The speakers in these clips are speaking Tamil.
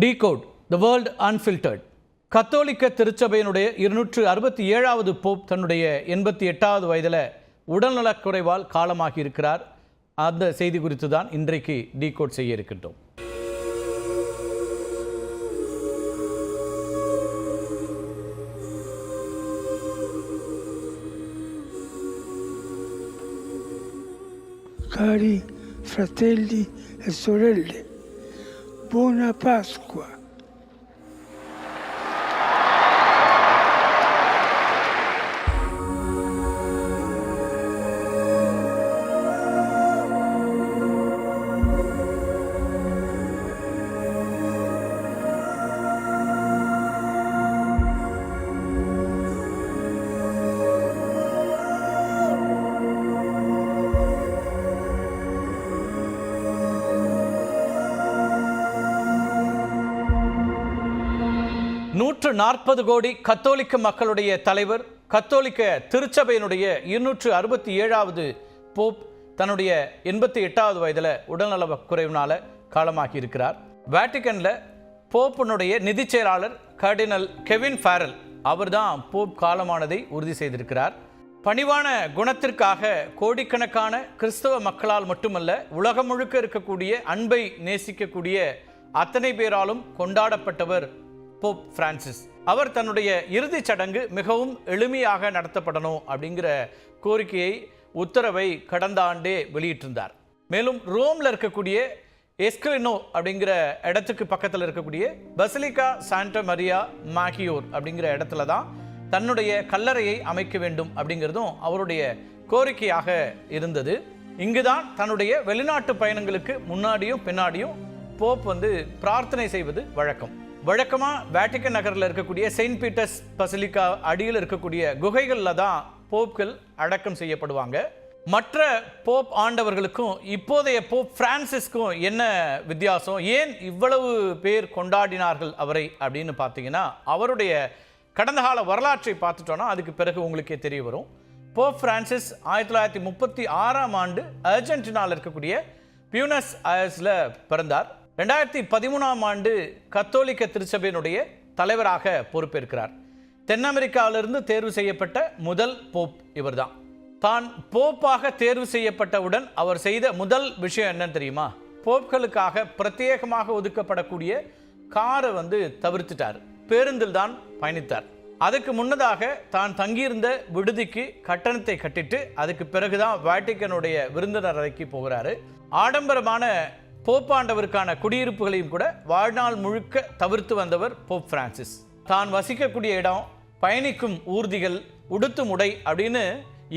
Decode the world unfiltered. கத்தோலிக்க திருச்சபையினுடைய 267வது போப் தன்னுடைய 88வது வயதில் உடல்நலக்குறைவால் காலமாகி இருக்கிறார். அந்த செய்தி குறித்து தான் இன்றைக்கு டிகோட் செய்ய இருக்கின்றோம். Cari fratelli e sorelle, buona Pasqua. நூற்று 40 கோடி கத்தோலிக்க மக்களுடைய தலைவர், கத்தோலிக்க திருச்சபையினுடைய 267வது போப் தன்னுடைய 88வது வயதில் உடல்நல குறைவினால காலமாகி இருக்கிறார். வேட்டிகனில் போப்பினுடைய நிதி செயலாளர் கர்டினல் கெவின் ஃபேரல் அவர் தான் போப் காலமானதை உறுதி செய்திருக்கிறார். பணிவான குணத்திற்காக கோடிக்கணக்கான கிறிஸ்தவ மக்களால் மட்டுமல்ல, உலகம் முழுக்க இருக்கக்கூடிய அன்பை நேசிக்கக்கூடிய அத்தனை பேராலும் கொண்டாடப்பட்டவர் போப் பிரான்சிஸ். அவர் தன்னுடைய இறுதிச் சடங்கு மிகவும் எளிமையாக நடத்தப்படணும் அப்படிங்கிற கோரிக்கையை, உத்தரவை கடந்த ஆண்டே வெளியிட்டிருந்தார். மேலும் ரோமில் இருக்கக்கூடிய எஸ்கிலினோ அப்படிங்கிற இடத்துக்கு பக்கத்தில் இருக்கக்கூடிய பசிலிக்கா சாண்டா மரியா மாகியோர் அப்படிங்கிற இடத்துல தான் தன்னுடைய கல்லறையை அமைக்க வேண்டும் அப்படிங்கிறதும் அவருடைய கோரிக்கையாக இருந்தது. இங்குதான் தன்னுடைய வெளிநாட்டு பயணங்களுக்கு முன்னாடியும் பின்னாடியும் போப் பிரார்த்தனை செய்வது வழக்கம். வழக்கமாக வேட்டிகன் நகரில் இருக்கக்கூடிய செயின்ட் பீட்டர்ஸ் பசிலிக்கா அடியில் இருக்கக்கூடிய குகைகளில் தான் போப்கள் அடக்கம் செய்யப்படுவாங்க. மற்ற போப் ஆண்டவர்களுக்கும் இப்போதைய போப் பிரான்சிஸ்க்கும் என்ன வித்தியாசம், ஏன் இவ்வளவு பேர் கொண்டாடினார்கள் அவரை அப்படின்னு பார்த்தீங்கன்னா, அவருடைய கடந்த கால வரலாற்றை பார்த்துட்டோன்னா அதுக்கு பிறகு உங்களுக்கே தெரிய வரும். போப் பிரான்சிஸ் 1936ஆம் ஆண்டு அர்ஜென்டினாவில் இருக்கக்கூடிய பியூனஸ் அயர்ஸில் பிறந்தார். 2013ஆம் ஆண்டு கத்தோலிக்க திருச்சபையினுடைய தலைவராக பொறுப்பேற்கிறார். தென் அமெரிக்காவிலிருந்து தேர்வு செய்யப்பட்ட முதல் போப் இவர்தான். தான் போப்பாக தேர்வு செய்யப்பட்டவுடன் அவர் செய்த முதல் விஷயம் என்னன்னு தெரியுமா? போப்களுக்காக பிரத்யேகமாக ஒதுக்கப்படக்கூடிய காரை தவிர்த்துட்டார். பேருந்தில் தான் பயணித்தார். அதுக்கு முன்னதாக தான் தங்கியிருந்த விடுதிக்கு கட்டணத்தை கட்டிட்டு அதுக்கு பிறகுதான் வேட்டிகனுடைய விருந்தினர் அறைக்கு போகிறாரு. ஆடம்பரமான போப்பாண்டவருக்கான குடியிருப்புகளையும் கூட வாழ்நாள் முழுக்க தவிர்த்து வந்தவர் போப் பிரான்சிஸ். தான் வசிக்கக்கூடிய இடம், பயணிக்கும் ஊர்திகள், உடுத்தும் உடை அப்படின்னு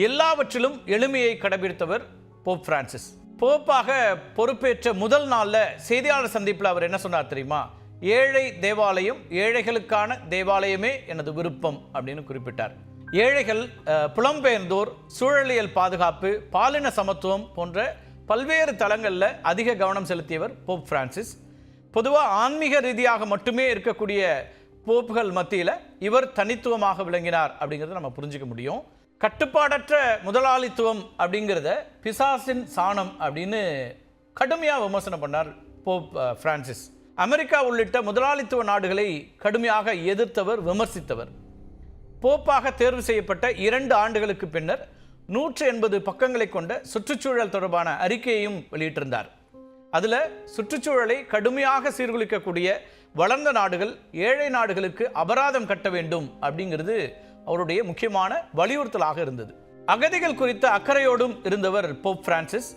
எல்லாவற்றிலும் எளிமையை கடைபிடித்தவர் போப் பிரான்சிஸ். போப்பாக பொறுப்பேற்ற முதல் நாளில் செய்தியாளர் சந்திப்பில் அவர் என்ன சொன்னார் தெரியுமா? ஏழை தேவாலயம், ஏழைகளுக்கான தேவாலயமே எனது விருப்பம் அப்படின்னு குறிப்பிட்டார். ஏழைகள், புலம்பெயர்ந்தோர், சூழலியல் பாதுகாப்பு, பாலின சமத்துவம் போன்ற பல்வேறு தளங்களில் அதிக கவனம் செலுத்தியவர் போப் பிரான்சிஸ். பொதுவாக ஆன்மீக ரீதியாக மட்டுமே இருக்கக்கூடிய போப்புகள் மத்தியில் இவர் தனித்துவமாக விளங்கினார் அப்படிங்கிறத நம்ம புரிஞ்சுக்க முடியும். கட்டுப்பாடற்ற முதலாளித்துவம் அப்படிங்கிறத பிசாசின் சாணம் அப்படின்னு கடுமையாக விமர்சனம் பண்ணார் போப் பிரான்சிஸ். அமெரிக்கா உள்ளிட்ட முதலாளித்துவ நாடுகளை கடுமையாக எதிர்த்தவர், விமர்சித்தவர். போப்பாக தேர்வு செய்யப்பட்ட 2 ஆண்டுகளுக்கு பின்னர் 180 பக்கங்களை கொண்ட சுற்றுச்சூழல் தொடர்பான அறிக்கையையும் வெளியிட்டிருந்தார். அதில் சுற்றுச்சூழலை கடுமையாக சீர்குலைக்கக்கூடிய வளர்ந்த நாடுகள் ஏழை நாடுகளுக்கு அபராதம் கட்ட வேண்டும் அப்படிங்கிறது அவருடைய முக்கியமான வலியுறுத்தலாக இருந்தது. அகதிகள் குறித்த அக்கறையோடும் இருந்தவர் போப் பிரான்சிஸ்.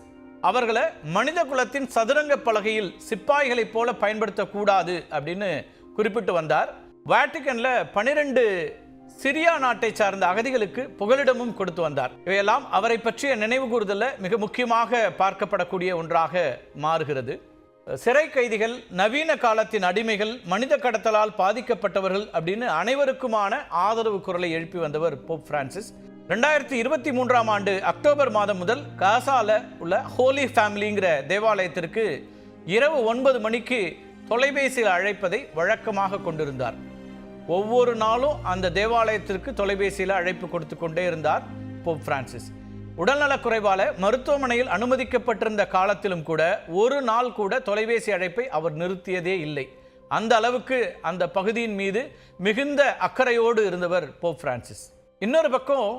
அவர்களை மனித குலத்தின் சதுரங்க பலகையில் சிப்பாய்களைப் போல பயன்படுத்தக்கூடாது அப்படின்னு குறிப்பிட்டு வந்தார். வேட்டிகன்ல 12 சிரியா நாட்டை சார்ந்த அகதிகளுக்கு புகலிடமும் கொடுத்து வந்தார். இவையெல்லாம் அவரை பற்றிய நினைவு கூறுதலில் மிக முக்கியமாக பார்க்கப்படக்கூடிய ஒன்றாக மாறுகிறது. சிறை கைதிகள், நவீன காலத்தின் அடிமைகள், மனித கடத்தலால் பாதிக்கப்பட்டவர்கள் அப்படின்னு அனைவருக்குமான ஆதரவு குரலை எழுப்பி வந்தவர் போப் பிரான்சிஸ். 2023ஆம் ஆண்டு அக்டோபர் மாதம் முதல் காசால உள்ள ஹோலி ஃபேமிலிங்கிற தேவாலயத்திற்கு இரவு 9 மணிக்கு தொலைபேசியில் அழைப்பதை வழக்கமாக கொண்டிருந்தார். ஒவ்வொரு நாளும் அந்த தேவாலயத்திற்கு தொலைபேசியில் அழைப்பு கொடுத்து கொண்டே இருந்தார் போப் பிரான்சிஸ். உடல்நலக் குறைவால மருத்துவமனையில் அனுமதிக்கப்பட்டிருந்த காலத்திலும் கூட ஒரு நாள் கூட தொலைபேசி அழைப்பை அவர் நிறுத்தியதே இல்லை. அந்த அளவுக்கு அந்த பகுதியின் மீது மிகுந்த அக்கறையோடு இருந்தவர் போப் பிரான்சிஸ். இன்னொரு பக்கம்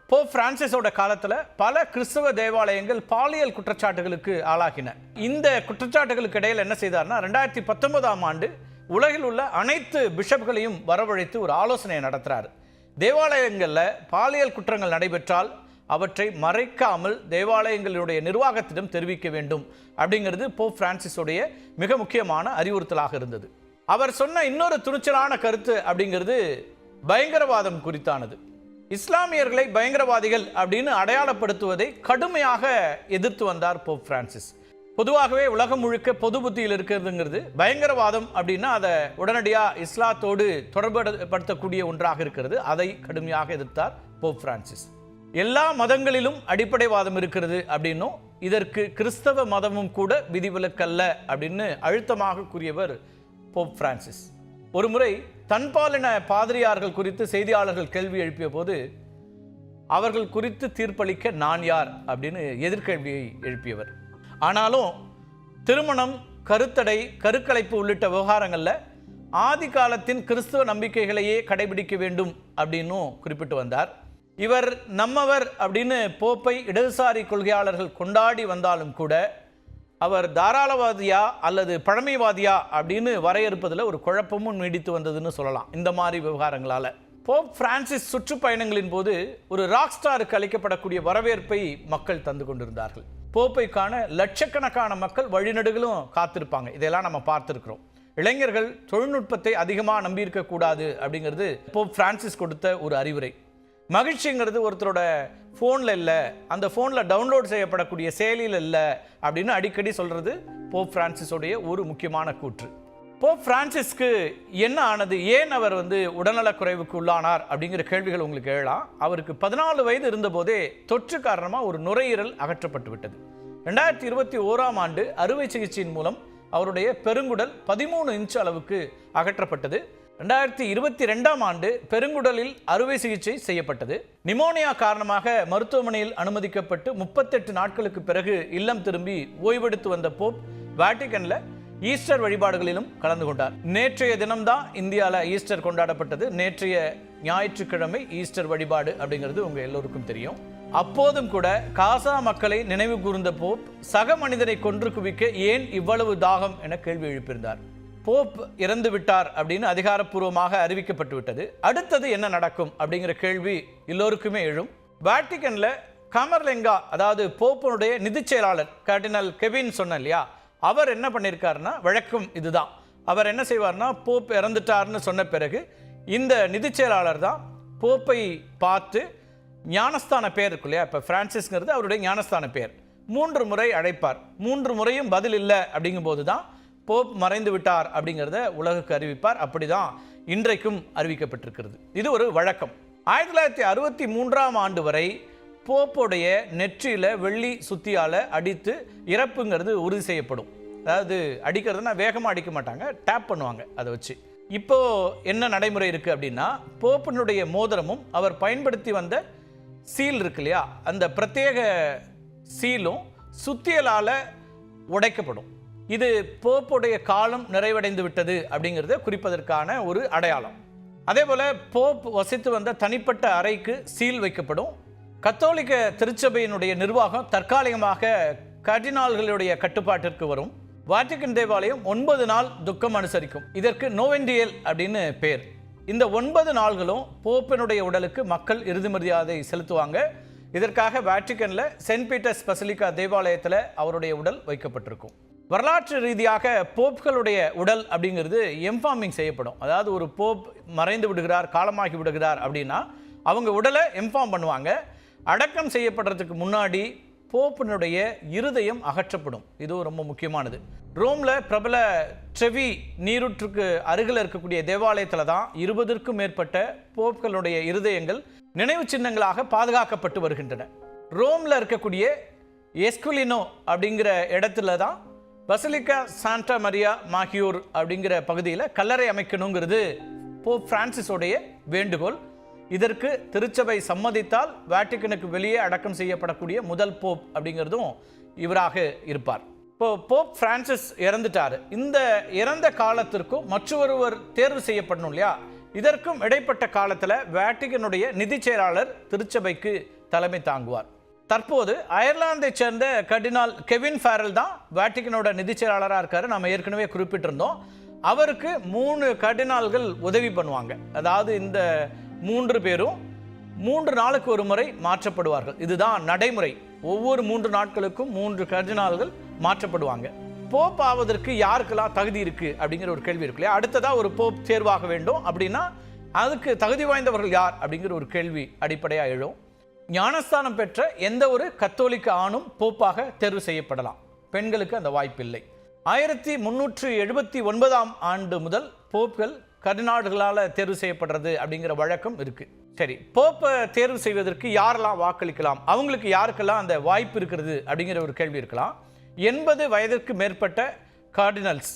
போப் பிரான்சிஸோட காலத்தில் பல கிறிஸ்தவ தேவாலயங்கள் பாலியல் குற்றச்சாட்டுகளுக்கு ஆளாகின. இந்த குற்றச்சாட்டுகளுக்கு இடையில் என்ன செய்தார்னா 2019ஆம் ஆண்டு உலகில் உள்ள அனைத்து பிஷப்களையும் வரவழைத்து ஒரு ஆலோசனை நடத்துகிறார். தேவாலயங்களில் பாலியல் குற்றங்கள் நடைபெற்றால் அவற்றை மறைக்காமல் தேவாலயங்களுடைய நிர்வாகத்திடம் தெரிவிக்க வேண்டும் அப்படிங்கிறது போப் பிரான்சிஸோடைய மிக முக்கியமான அறிவுறுத்தலாக இருந்தது. அவர் சொன்ன இன்னொரு துணிச்சலான கருத்து அப்படிங்கிறது பயங்கரவாதம் குறித்தானது. இஸ்லாமியர்களை பயங்கரவாதிகள் அப்படின்னு அடையாளப்படுத்துவதை கடுமையாக எதிர்த்து வந்தார் போப் பிரான்சிஸ். பொதுவாகவே உலகம் முழுக்க பொது புத்தியில் இருக்கிறதுங்கிறது பயங்கரவாதம் அப்படின்னா அதை உடனடியாக இஸ்லாத்தோடு தொடர்புபடுத்தக்கூடிய ஒன்றாக இருக்கிறது. அதை கடுமையாக எதிர்த்தார் போப் பிரான்சிஸ். எல்லா மதங்களிலும் அடிப்படைவாதம் இருக்கிறது அப்படின்னும் இதற்கு கிறிஸ்தவ மதமும் கூட விதிவிலக்கல்ல அப்படின்னு அழுத்தமாக கூறியவர் போப் பிரான்சிஸ். ஒரு முறை தன்பாலின பாதிரியார்கள் குறித்து செய்தியாளர்கள் கேள்வி எழுப்பிய போது அவர்கள் குறித்து தீர்ப்பளிக்க நான் யார் அப்படின்னு எதிர்கேள்வியை எழுப்பியவர். ஆனாலும் திருமணம், கருத்தடை, கருக்கலைப்பு உள்ளிட்ட விவகாரங்களில் ஆதி காலத்தின் கிறிஸ்தவ நம்பிக்கைகளையே கடைபிடிக்க வேண்டும் அப்படின்னும் குறிப்பிட்டு வந்தார். இவர் நம்மவர் அப்படின்னு போப்பை இடதுசாரி கொள்கையாளர்கள் கொண்டாடி வந்தாலும் கூட அவர் தாராளவாதியா அல்லது பழமைவாதியா அப்படின்னு வரையறுப்பதில் ஒரு குழப்பமும் நீடித்து வந்ததுன்னு சொல்லலாம். இந்த மாதிரி விவகாரங்களால் போப் பிரான்சிஸ் சுற்றுப்பயணங்களின் போது ஒரு ராக் ஸ்டாருக்கு அளிக்கப்படக்கூடிய வரவேற்பை மக்கள் தந்து கொண்டிருந்தார்கள். போப்பை காண லட்சக்கணக்கான மக்கள் வழிநடுகளும் காத்திருப்பாங்க. இதெல்லாம் நம்ம பார்த்துருக்கிறோம். இளைஞர்கள் தொழில்நுட்பத்தை அதிகமாக நம்பியிருக்க கூடாது அப்படிங்கிறது போப் பிரான்சிஸ் கொடுத்த ஒரு அறிவுரை. மகிழ்ச்சிங்கிறது ஒருத்தரோட ஃபோனில் இல்லை, அந்த ஃபோனில் டவுன்லோட் செய்யப்படக்கூடிய செயலியில் இல்லை அப்படின்னு அடிக்கடி சொல்கிறது போப் பிரான்சிஸோடைய ஒரு முக்கியமான கூற்று. போப் பிரான்சிஸ்க்கு என்ன ஆனது, ஏன் அவர் உடல்நலக்குறைவுக்கு உள்ளானார் அப்படிங்கிற கேள்விகள் உங்களுக்கு எழலாம். அவருக்கு 14 வயது இருந்தபோதே தொற்று காரணமாக ஒரு நுரையீரல் அகற்றப்பட்டு விட்டது. 2021ஆம் ஆண்டு அறுவை சிகிச்சையின் மூலம் அவருடைய பெருங்குடல் 13 இன்ச் அளவுக்கு அகற்றப்பட்டது. 2022ஆம் ஆண்டு பெருங்குடலில் அறுவை சிகிச்சை செய்யப்பட்டது. நிமோனியா காரணமாக மருத்துவமனையில் அனுமதிக்கப்பட்டு 38 நாட்களுக்கு பிறகு இல்லம் திரும்பி ஓய்வெடுத்து வந்த போப் வாட்டிகனில் ஈஸ்டர் வழிபாடுகளிலும் கலந்து கொண்டார். நேற்றைய தினம்தான் இந்தியாவில் ஈஸ்டர் கொண்டாடப்பட்டது. நேற்றைய ஞாயிற்றுக்கிழமை ஈஸ்டர் வழிபாடு அப்படிங்கிறது உங்க எல்லோருக்கும் தெரியும். அப்போதும் கூட காசா மக்களை நினைவு கூர்ந்த போப் சக மனிதனை கொன்று குவிக்க ஏன் இவ்வளவு தாகம் என கேள்வி எழுப்பியிருந்தார். போப் இறந்து விட்டார் அப்படின்னு அதிகாரப்பூர்வமாக அறிவிக்கப்பட்டு விட்டது. அடுத்தது என்ன நடக்கும் அப்படிங்கிற கேள்வி எல்லோருக்குமே எழும். வாட்டிகன்ல காமர்லெங்கா, அதாவது போப்பனுடைய நிதிச் செயலாளர் கார்டினல் கெவின் சொன்ன இல்லையா, அவர் என்ன பண்ணியிருக்காருன்னா, வழக்கம் இதுதான், அவர் என்ன செய்வார்னா போப் இறந்துட்டார்னு சொன்ன பிறகு இந்த நிதிச் செயலாளர் தான் போப்பை பார்த்து ஞானஸ்தான பேர் இருக்கு இல்லையா, இப்போ பிரான்சிஸ்ங்கிறது அவருடைய ஞானஸ்தான பேர், 3 முறை அழைப்பார். 3 முறையும் பதில் இல்லை அப்படிங்கும்போது தான் போப் மறைந்து விட்டார் அப்படிங்கிறத உலகுக்கு அறிவிப்பார். அப்படிதான் இன்றைக்கும் அறிவிக்கப்பட்டிருக்கிறது. இது ஒரு வழக்கம். 1963ஆம் ஆண்டு வரை போப்போடைய நெற்றியில் வெள்ளி சுத்தியால் அடித்து இறப்புங்கிறது உறுதி செய்யப்படும். அதாவது அடிக்கிறதுனா வேகமாக அடிக்க மாட்டாங்க, டேப் பண்ணுவாங்க அதை வச்சு. இப்போ என்ன நடைமுறை இருக்குது அப்படின்னா, போப்பினுடைய மோதிரமும் அவர் பயன்படுத்தி வந்த சீல் இருக்கு இல்லையா, அந்த பிரத்யேக சீலும் சுத்தியலால் உடைக்கப்படும். இது போப்புடைய காலம் நிறைவடைந்து விட்டது அப்படிங்கிறத குறிப்பதற்கான ஒரு அடையாளம். அதே போல் போப் வசித்து வந்த தனிப்பட்ட அறைக்கு சீல் வைக்கப்படும். கத்தோலிக்க திருச்சபையினுடைய நிர்வாகம் தற்காலிகமாக கர்டினால்களுடைய கட்டுப்பாட்டிற்கு வரும். வாட்டிகன் தேவாலயம் 9 நாள் துக்கம் அனுசரிக்கும். இதற்கு நோவென்டியல் அப்படின்னு பேர். இந்த 9 நாள்களும் போப்பினுடைய உடலுக்கு மக்கள் இறுதி மரியாதை செலுத்துவாங்க. இதற்காக வாட்டிகனில் சென்ட் பீட்டர்ஸ் பசிலிக்கா தேவாலயத்தில் அவருடைய உடல் வைக்கப்பட்டிருக்கும். வரலாற்று ரீதியாக போப்களுடைய உடல் அப்படிங்கிறது எம்பார்மிங் செய்யப்படும். அதாவது ஒரு போப் மறைந்து விடுகிறார், காலமாகி விடுகிறார் அப்படின்னா அவங்க உடலை எம்பார்ம் பண்ணுவாங்க. அடக்கம் செய்யப்படுறதுக்கு முன்னாடி போப்பினுடைய இருதயம் அகற்றப்படும். இது ரொம்ப முக்கியமானது. ரோமில் பிரபல ட்ரெவி நீரூற்றுக்கு அருகில் இருக்கக்கூடிய தேவாலயத்தில் தான் 20க்கும் மேற்பட்ட போப்களுடைய இருதயங்கள் நினைவு சின்னங்களாக பாதுகாக்கப்பட்டு வருகின்றன. ரோமில் இருக்கக்கூடிய எஸ்குலினோ அப்படிங்கிற இடத்துல தான் பசிலிக்கா சாண்டா மரியா மாகியூர் அப்படிங்கிற பகுதியில் கல்லறை அமைக்கணுங்கிறது போப் பிரான்சிஸோடைய வேண்டுகோள். இதற்கு திருச்சபை சம்மதித்தால் வாட்டிகனுக்கு வெளியே அடக்கம் செய்யப்படக்கூடிய முதல் போப் அப்படிங்கிறதும் இவராக இருப்பார். இப்போ போப் பிரான்சிஸ் இறந்துட்டாரு. இந்த இறந்த காலத்திற்கும் மற்றொருவர் தேர்வு செய்யப்படணும் இல்லையா? இதற்கும் இடைப்பட்ட காலத்தில் வேட்டிகனுடைய நிதி செயலாளர் திருச்சபைக்கு தலைமை தாங்குவார். தற்போது அயர்லாந்தை சேர்ந்த கர்டினால் கெவின் ஃபேரல் தான் வேட்டிகனோட நிதி செயலாளராக இருக்காரு. நம்ம ஏற்கனவே குறிப்பிட்டிருந்தோம். அவருக்கு 3 கர்டினால்கள் உதவி பண்ணுவாங்க. அதாவது இந்த 3 பேரும் 3 நாளுக்கு ஒரு முறை மாற்றப்படுவார்கள். இதுதான் நடைமுறை. ஒவ்வொரு 3 நாட்களுக்கும் 3 கர்டினால்கள் மாற்றப்படுவாங்க. போப் ஆவதற்கு யாருக்கெல்லாம் தகுதி இருக்கு அப்படிங்கிற ஒரு கேள்வி இருக்கு இல்லையா? அடுத்ததா ஒரு போப் தேர்வாக வேண்டும் அப்படின்னா அதுக்கு தகுதி வாய்ந்தவர்கள் யார் அப்படிங்கிற ஒரு கேள்வி அடிப்படையாக எழும். ஞானஸ்தானம் பெற்ற எந்த ஒரு கத்தோலிக்க ஆணும் போப்பாக தேர்வு செய்யப்படலாம். பெண்களுக்கு அந்த வாய்ப்பில்லை. 1379ஆம் ஆண்டு முதல் போப்கள் கர்டினால்களால் தேர்வு செய்யப்படுறது அப்படிங்கிற வழக்கம் இருக்கு. சரி, போப்பை தேர்வு செய்வதற்கு யாரெல்லாம் வாக்களிக்கலாம், அவங்களுக்கு யாருக்கெல்லாம் அந்த வாய்ப்பு இருக்கிறது அப்படிங்கிற ஒரு கேள்வி இருக்கலாம். 80 வயதிற்கு மேற்பட்ட கார்டினல்ஸ்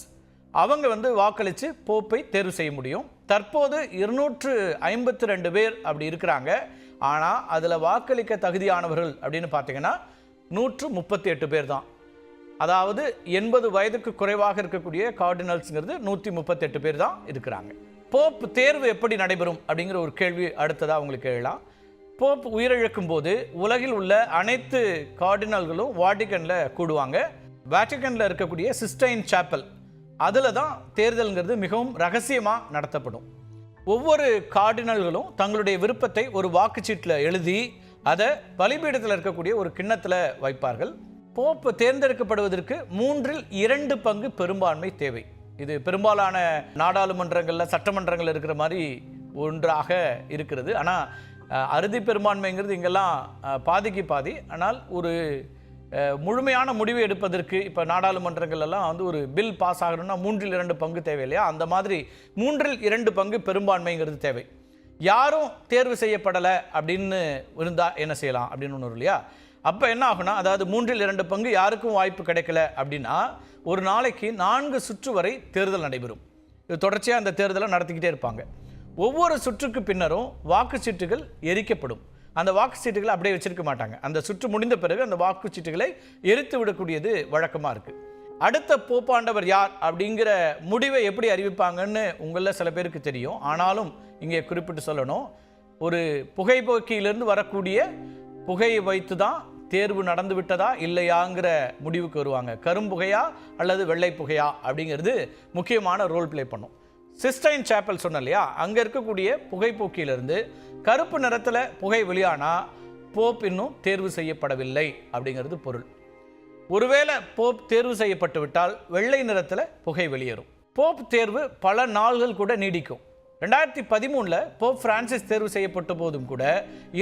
அவங்க வாக்களித்து போப்பை தேர்வு செய்ய முடியும். தற்போது 252 பேர் அப்படி இருக்கிறாங்க. ஆனால் அதில் வாக்களிக்க தகுதியானவர்கள் அப்படின்னு பார்த்தீங்கன்னா 138 பேர் தான். அதாவது 80 வயதுக்கு குறைவாக இருக்கக்கூடிய கார்டினல்ஸ்ங்கிறது 138 பேர் தான் இருக்கிறாங்க. போப் தேர்வு எப்படி நடைபெறும் அப்படிங்கிற ஒரு கேள்வி அடுத்ததாக உங்களுக்கு எழலாம். போப் உயிரிழக்கும் போது உலகில் உள்ள அனைத்து கார்டினல்களும் வாட்டிகனில் கூடுவாங்க. வாட்டிகனில் இருக்கக்கூடிய சிஸ்டைன் சாப்பல் அதில் தான் தேர்தல்ங்கிறது மிகவும் ரகசியமாக நடத்தப்படும். ஒவ்வொரு கார்டினல்களும் தங்களுடைய விருப்பத்தை ஒரு வாக்குச்சீட்டில் எழுதி அதை பலிபீடத்தில் இருக்கக்கூடிய ஒரு கிண்ணத்தில் வைப்பார்கள். போப் தேர்ந்தெடுக்கப்படுவதற்கு 2/3 பங்கு பெரும்பான்மை தேவை. இது பெரும்பாலான நாடாளுமன்றங்களில் சட்டமன்றங்கள் இருக்கிற மாதிரி ஒன்றாக இருக்கிறது. ஆனால் அறுதி பெரும்பான்மைங்கிறது இங்கெல்லாம் பாதிக்கு பாதி. ஆனால் ஒரு முழுமையான முடிவு எடுப்பதற்கு இப்போ நாடாளுமன்றங்கள்லாம் ஒரு பில் பாஸ் ஆகணும்னா 3/2 பங்கு தேவை இல்லையா? அந்த மாதிரி 3/2 பங்கு பெரும்பான்மைங்கிறது தேவை. யாரும் தேர்வு செய்யப்படலை அப்படின்னு இருந்தால் என்ன செய்யலாம் அப்படின்னு ஒன்று இல்லையா? அப்போ என்ன ஆகுனா, அதாவது 3/2 பங்கு யாருக்கும் வாய்ப்பு கிடைக்கல அப்படின்னா ஒரு நாளைக்கு 4 சுற்று வரை தேர்தல் நடைபெறும். இது தொடர்ச்சியாக அந்த தேர்தலை நடத்திக்கிட்டே இருப்பாங்க. ஒவ்வொரு சுற்றுக்கு பின்னரும் வாக்குச்சீட்டுகள் எரிக்கப்படும். அந்த வாக்குச்சீட்டுகளை அப்படியே வச்சிருக்க மாட்டாங்க. அந்த சுற்று முடிந்த பிறகு அந்த வாக்குச்சீட்டுகளை எரித்து விடக்கூடியது வழக்கமாக இருக்குது. அடுத்த போப்பாண்டவர் யார் அப்படிங்கிற முடிவை எப்படி அறிவிப்பாங்கன்னு உங்களில் சில பேருக்கு தெரியும். ஆனாலும் இங்கே குறிப்பிட்டு சொல்லணும், ஒரு புகைப்போக்கியிலிருந்து வரக்கூடிய புகையை வைத்து தான் தேர்வு நடந்து விட்டதா இல்லையாங்கிற முடிவுக்கு வருவாங்க. கரும்புகையா அல்லது வெள்ளை புகையா அப்படிங்கிறது முக்கியமான ரோல் பிளே பண்ணும். சிஸ்டைன் சாப்பல் சொன்ன இல்லையா, அங்கே இருக்கக்கூடிய புகைப்போக்கியிலிருந்து கருப்பு நிறத்தில் புகை வெளியானா போப் இன்னும் தேர்வு செய்யப்படவில்லை அப்படிங்கிறது பொருள். ஒருவேளை போப் தேர்வு செய்யப்பட்டு விட்டால் வெள்ளை நிறத்தில் புகை வெளியேறும். போப் தேர்வு பல நாள்கள் கூட நீடிக்கும். 2013 போப் பிரான்சிஸ் தேர்வு செய்யப்பட்ட போதும் கூட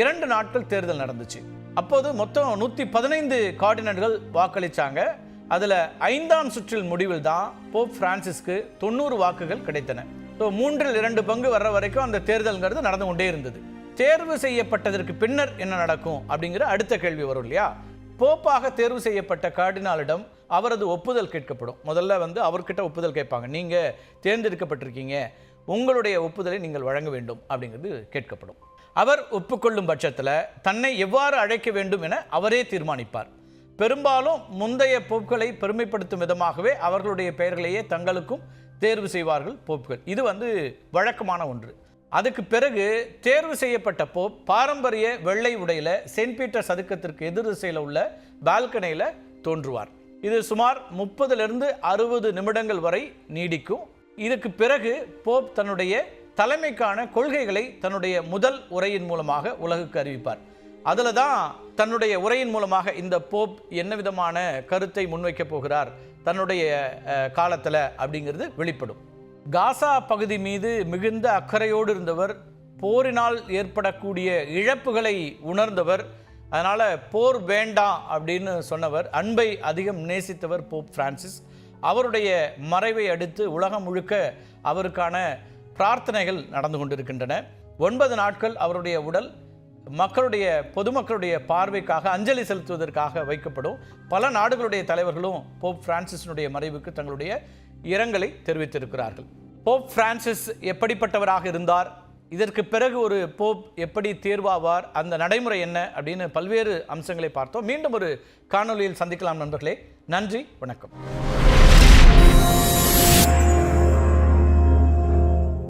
2 நாட்கள் தேர்தல் நடந்துச்சு. அப்போது மொத்தம் 115 கார்டினல்கள் வாக்களித்தாங்க. அதில் 5ஆம் சுற்றில் முடிவில் தான் போப் பிரான்சிஸ்க்கு 90 வாக்குகள் கிடைத்தன. 3/2 பங்கு வர்ற வரைக்கும் அந்த தேர்தல்ங்கிறது நடந்து கொண்டே இருந்தது. தேர்வு செய்யப்பட்டதற்கு பின்னர் என்ன நடக்கும் அப்படிங்கிற அடுத்த கேள்வி வரும் இல்லையா? போப்பாக தேர்வு செய்யப்பட்ட கார்டினாலிடம் அவரது ஒப்புதல் கேட்கப்படும். முதல்ல அவர்கிட்ட ஒப்புதல் கேட்பாங்க. நீங்கள் தேர்ந்தெடுக்கப்பட்டிருக்கீங்க, உங்களுடைய ஒப்புதலை நீங்கள் வழங்க வேண்டும் அப்படிங்கிறது கேட்கப்படும். அவர் ஒப்புக்கொள்ளும் பட்சத்தில் தன்னை எவ்வாறு அழைக்க வேண்டும் என அவரே தீர்மானிப்பார். பெரும்பாலும் முந்தைய போப்களை பெருமைப்படுத்தும் விதமாகவே அவர்களுடைய பெயர்களையே தங்களுக்கும் தேர்வு செய்வார்கள் போப்கள். இது வழக்கமான ஒன்று. அதுக்கு பிறகு தேர்வு செய்யப்பட்ட போப் பாரம்பரிய வெள்ளை உடையில் செயின்ட் பீட்டர் சதுக்கத்திற்கு எதிர் திசையில் உள்ள பால்கனியில் தோன்றுவார். இது சுமார் 30 to 60 நிமிடங்கள் வரை நீடிக்கும். இதுக்கு பிறகு போப் தன்னுடைய தலைமைக்கான கொள்கைகளை தன்னுடைய முதல் உரையின் மூலமாக உலகுக்கு அறிவிப்பார். அதில் தான் தன்னுடைய உரையின் மூலமாக இந்த போப் என்ன விதமான கருத்தை முன்வைக்கப் போகிறார் தன்னுடைய காலத்தில் அப்படிங்கிறது வெளிப்படும். காசா பகுதி மீது மிகுந்த அக்கறையோடு இருந்தவர், போரினால் ஏற்படக்கூடிய இழப்புகளை உணர்ந்தவர், அதனால் போர் வேண்டாம் அப்படின்னு சொன்னவர், அன்பை அதிகம் நேசித்தவர் போப் பிரான்சிஸ். அவருடைய மறைவை அடுத்து உலகம் முழுக்க அவருக்கான பிரார்த்தனைகள் நடந்து கொண்டிருக்கின்றன. 9 நாட்கள் அவருடைய உடல் பொதுமக்களுடைய பார்வைக்காக அஞ்சலி செலுத்துவதற்காக வைக்கப்படும். பல நாடுகளுடைய தலைவர்களும் போப் பிரான்சிஸினுடைய மறைவுக்கு தங்களுடைய இரங்கலை தெரிவித்திருக்கிறார்கள். போப் பிரான்சிஸ் எப்படிப்பட்டவராக இருந்தார், இதற்கு பிறகு ஒரு போப் எப்படி தேர்வாவார், அந்த நடைமுறை என்ன அப்படின்னு பல்வேறு அம்சங்களை பார்த்தோம். மீண்டும் ஒரு காணொலியில் சந்திக்கலாம் நண்பர்களே. நன்றி, வணக்கம்.